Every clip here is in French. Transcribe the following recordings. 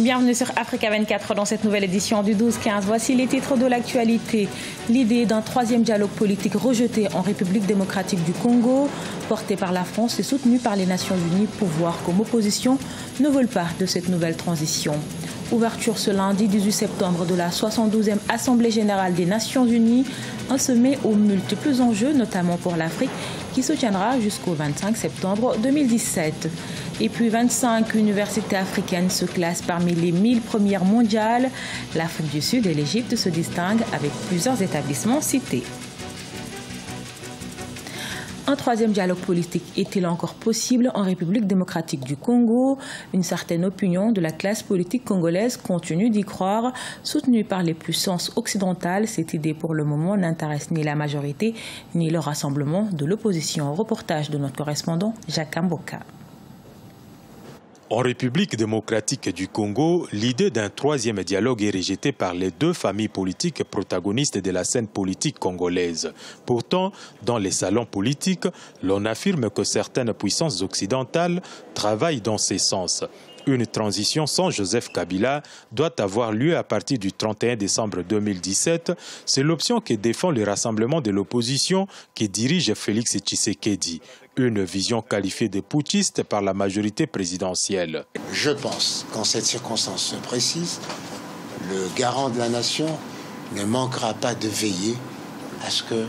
Bienvenue sur Africa 24 dans cette nouvelle édition du 12-15. Voici les titres de l'actualité. L'idée d'un troisième dialogue politique rejeté en République démocratique du Congo, porté par la France et soutenu par les Nations Unies, pouvoir comme opposition, ne veulent pas de cette nouvelle transition. Ouverture ce lundi 18 septembre de la 72e Assemblée générale des Nations Unies, un sommet aux multiples enjeux, notamment pour l'Afrique, qui se tiendra jusqu'au 25 septembre 2017. Et puis 25 universités africaines se classent parmi les 1000 premières mondiales. L'Afrique du Sud et l'Égypte se distinguent avec plusieurs établissements cités. Un troisième dialogue politique est-il encore possible en République démocratique du Congo? Une certaine opinion de la classe politique congolaise continue d'y croire. Soutenue par les puissances occidentales, cette idée pour le moment n'intéresse ni la majorité ni le rassemblement de l'opposition. Reportage de notre correspondant Jacques Mboka. En République démocratique du Congo, l'idée d'un troisième dialogue est rejetée par les deux familles politiques protagonistes de la scène politique congolaise. Pourtant, dans les salons politiques, l'on affirme que certaines puissances occidentales travaillent dans ce sens. Une transition sans Joseph Kabila doit avoir lieu à partir du 31 décembre 2017. C'est l'option que défend le rassemblement de l'opposition qui dirige Félix Tshisekedi. Une vision qualifiée de putschiste par la majorité présidentielle. Je pense qu'en cette circonstance se précise, le garant de la nation ne manquera pas de veiller à ce que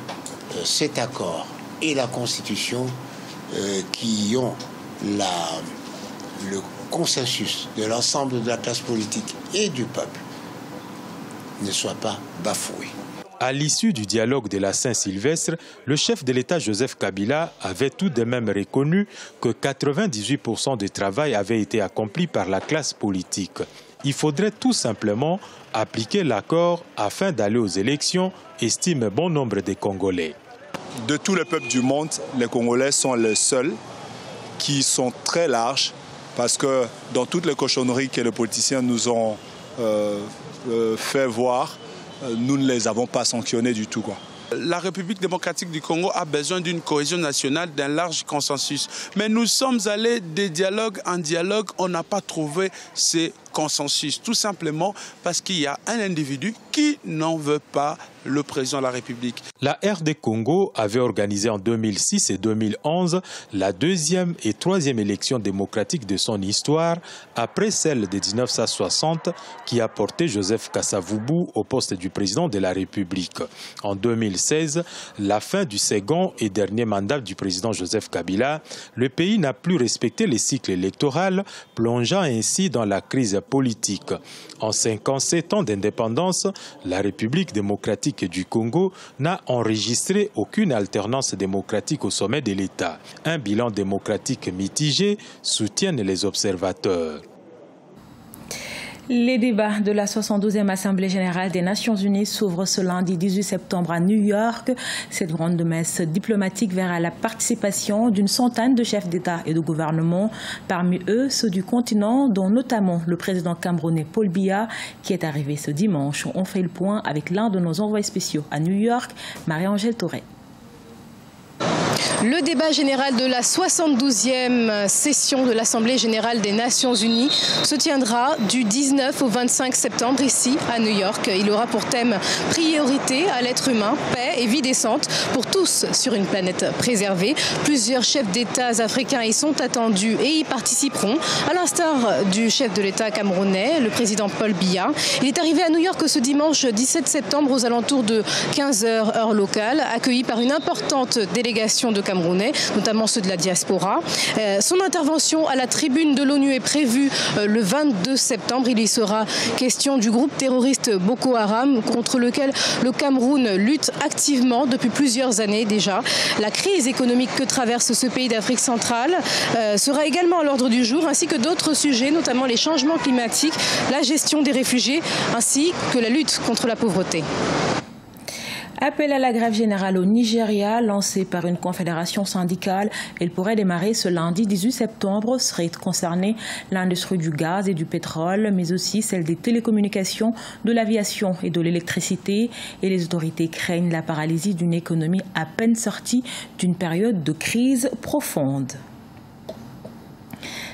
cet accord et la Constitution qui ont le consensus de l'ensemble de la classe politique et du peuple ne soient pas bafoués. À l'issue du dialogue de la Saint-Sylvestre, le chef de l'État Joseph Kabila avait tout de même reconnu que 98% du travail avait été accompli par la classe politique. Il faudrait tout simplement appliquer l'accord afin d'aller aux élections, estime bon nombre de Congolais. De tous les peuples du monde, les Congolais sont les seuls qui sont très larges parce que dans toutes les cochonneries que les politiciens nous ont fait voir, nous ne les avons pas sanctionnés du tout, quoi. La République démocratique du Congo a besoin d'une cohésion nationale, d'un large consensus. Mais nous sommes allés de dialogue en dialogue, on n'a pas trouvé ces consensus. Tout simplement parce qu'il y a un individu qui n'en veut pas le président de la République. La RD Congo avait organisé en 2006 et 2011 la deuxième et troisième élection démocratique de son histoire, après celle de 1960 qui a porté Joseph Kasavubu au poste du président de la République. En 2016, la fin du second et dernier mandat du président Joseph Kabila, le pays n'a plus respecté les cycles électoraux, plongeant ainsi dans la crise politique. En 57 ans d'indépendance, la République démocratique du Congo n'a enregistré aucune alternance démocratique au sommet de l'État. Un bilan démocratique mitigé, soutiennent les observateurs. Les débats de la 72e Assemblée générale des Nations Unies s'ouvrent ce lundi 18 septembre à New York. Cette grande messe diplomatique verra la participation d'une centaine de chefs d'État et de gouvernement, parmi eux ceux du continent, dont notamment le président camerounais Paul Biya, qui est arrivé ce dimanche. On fait le point avec l'un de nos envoyés spéciaux à New York, Marie-Angèle Touré. Le débat général de la 72e session de l'Assemblée générale des Nations Unies se tiendra du 19 au 25 septembre ici à New York. Il aura pour thème priorité à l'être humain, paix et vie décente pour tous sur une planète préservée. Plusieurs chefs d'État africains y sont attendus et y participeront, à l'instar du chef de l'État camerounais, le président Paul Biya. Il est arrivé à New York ce dimanche 17 septembre aux alentours de 15h heure locale, accueilli par une importante délégation de Camerounais, notamment ceux de la diaspora. Son intervention à la tribune de l'ONU est prévue le 22 septembre. Il y sera question du groupe terroriste Boko Haram, contre lequel le Cameroun lutte activement depuis plusieurs années déjà. La crise économique que traverse ce pays d'Afrique centrale sera également à l'ordre du jour, ainsi que d'autres sujets, notamment les changements climatiques, la gestion des réfugiés, ainsi que la lutte contre la pauvreté. Appel à la grève générale au Nigeria, lancé par une confédération syndicale. Elle pourrait démarrer ce lundi 18 septembre. Serait concernée l'industrie du gaz et du pétrole, mais aussi celle des télécommunications, de l'aviation et de l'électricité. Et les autorités craignent la paralysie d'une économie à peine sortie d'une période de crise profonde.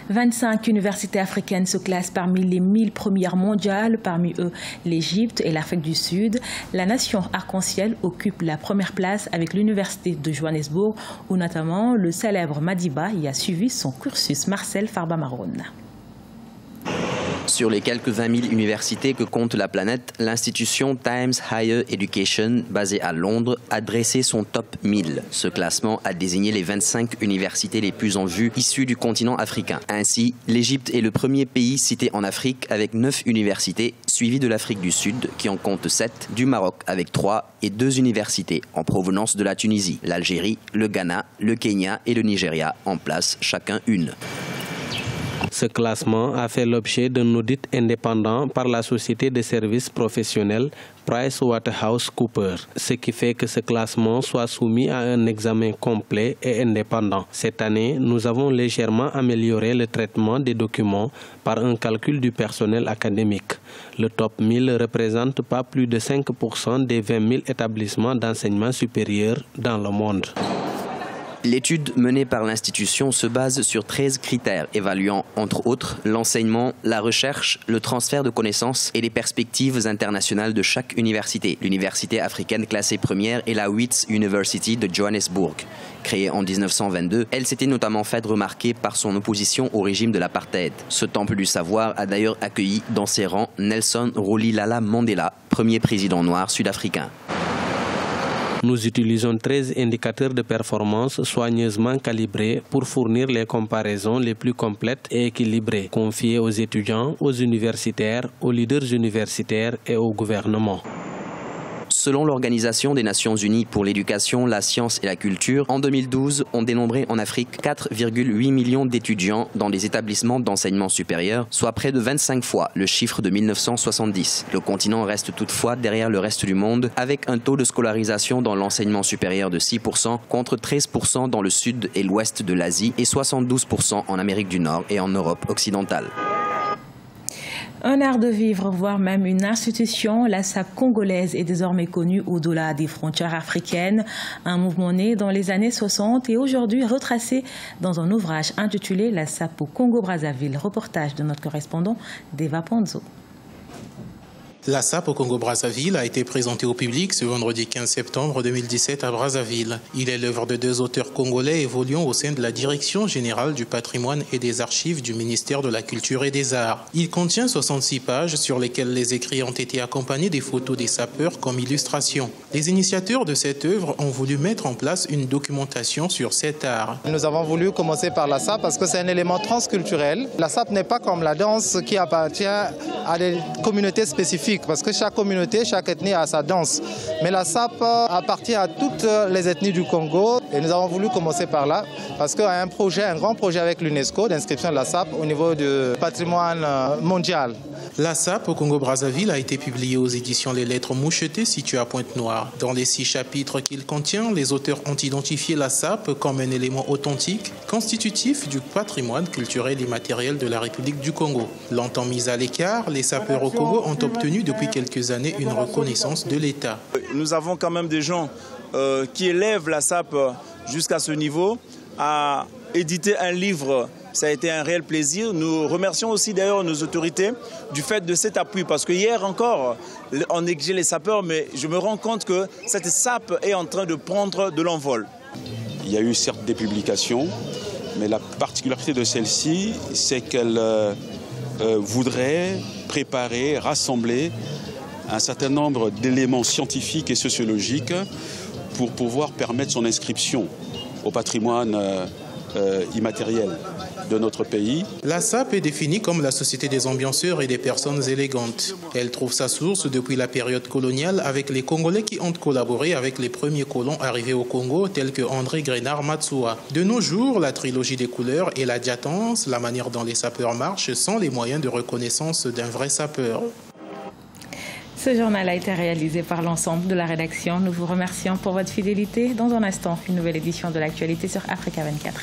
25 universités africaines se classent parmi les 1000 premières mondiales, parmi eux l'Égypte et l'Afrique du Sud. La nation arc-en-ciel occupe la première place avec l'université de Johannesburg, où notamment le célèbre Madiba y a suivi son cursus. Marcel Farba-Maroun. Sur les quelques 20 000 universités que compte la planète, l'institution Times Higher Education, basée à Londres, a dressé son top 1000. Ce classement a désigné les 25 universités les plus en vue issues du continent africain. Ainsi, l'Égypte est le premier pays cité en Afrique avec 9 universités, suivi de l'Afrique du Sud qui en compte 7, du Maroc avec 3 et 2 universités en provenance de la Tunisie, l'Algérie, le Ghana, le Kenya et le Nigeria en place chacun une. Ce classement a fait l'objet d'un audit indépendant par la société de services professionnels PricewaterhouseCoopers, ce qui fait que ce classement soit soumis à un examen complet et indépendant. Cette année, nous avons légèrement amélioré le traitement des documents par un calcul du personnel académique. Le top 1000 ne représente pas plus de 5% des 20 000 établissements d'enseignement supérieur dans le monde. L'étude menée par l'institution se base sur 13 critères évaluant, entre autres, l'enseignement, la recherche, le transfert de connaissances et les perspectives internationales de chaque université. L'université africaine classée première est la Wits University de Johannesburg. Créée en 1922, elle s'était notamment faite remarquer par son opposition au régime de l'apartheid. Ce temple du savoir a d'ailleurs accueilli dans ses rangs Nelson Rolihlahla Mandela, premier président noir sud-africain. Nous utilisons 13 indicateurs de performance soigneusement calibrés pour fournir les comparaisons les plus complètes et équilibrées, confiées aux étudiants, aux universitaires, aux leaders universitaires et au gouvernement. Selon l'Organisation des Nations Unies pour l'éducation, la science et la culture, en 2012, on dénombrait en Afrique 4,8 millions d'étudiants dans des établissements d'enseignement supérieur, soit près de 25 fois le chiffre de 1970. Le continent reste toutefois derrière le reste du monde, avec un taux de scolarisation dans l'enseignement supérieur de 6% contre 13% dans le sud et l'ouest de l'Asie et 72% en Amérique du Nord et en Europe occidentale. Un art de vivre, voire même une institution, la SAP congolaise est désormais connue au-delà des frontières africaines. Un mouvement né dans les années 60 et aujourd'hui retracé dans un ouvrage intitulé La SAP au Congo-Brazzaville. Reportage de notre correspondant Deva Ponzo. La SAP au Congo-Brazzaville a été présentée au public ce vendredi 15 septembre 2017 à Brazzaville. Il est l'œuvre de 2 auteurs congolais évoluant au sein de la Direction générale du patrimoine et des archives du ministère de la Culture et des Arts. Il contient 66 pages sur lesquelles les écrits ont été accompagnés des photos des sapeurs comme illustration. Les initiateurs de cette œuvre ont voulu mettre en place une documentation sur cet art. Nous avons voulu commencer par la SAP parce que c'est un élément transculturel. La SAP n'est pas comme la danse qui appartient à des communautés spécifiques. Parce que chaque communauté, chaque ethnie a sa danse. Mais la SAP appartient à toutes les ethnies du Congo. Et nous avons voulu commencer par là, parce qu'il y a un grand projet avec l'UNESCO d'inscription de la SAP au niveau du patrimoine mondial. La SAP au Congo-Brazzaville a été publiée aux éditions Les Lettres Mouchetées situées à Pointe-Noire. Dans les 6 chapitres qu'il contient, les auteurs ont identifié la SAP comme un élément authentique, constitutif du patrimoine culturel et matériel de la République du Congo. Longtemps mis à l'écart, les sapeurs au Congo ont obtenu depuis quelques années une reconnaissance de l'État. Nous avons quand même des gens qui élèvent la SAP jusqu'à ce niveau, à éditer un livre. Ça a été un réel plaisir. Nous remercions aussi d'ailleurs nos autorités du fait de cet appui. Parce que hier encore, on négligeait les sapeurs, mais je me rends compte que cette SAP est en train de prendre de l'envol. Il y a eu certes des publications, mais la particularité de celle-ci, c'est qu'elle voudrait préparer, rassembler un certain nombre d'éléments scientifiques et sociologiques pour pouvoir permettre son inscription au patrimoine immatériel de notre pays. La SAP est définie comme la société des ambianceurs et des personnes élégantes. Elle trouve sa source depuis la période coloniale avec les Congolais qui ont collaboré avec les premiers colons arrivés au Congo tels que André Grenard Matsoua. De nos jours, la trilogie des couleurs et la diatance, la manière dont les sapeurs marchent, sont les moyens de reconnaissance d'un vrai sapeur. Ce journal a été réalisé par l'ensemble de la rédaction. Nous vous remercions pour votre fidélité. Dans un instant, une nouvelle édition de l'actualité sur Africa 24.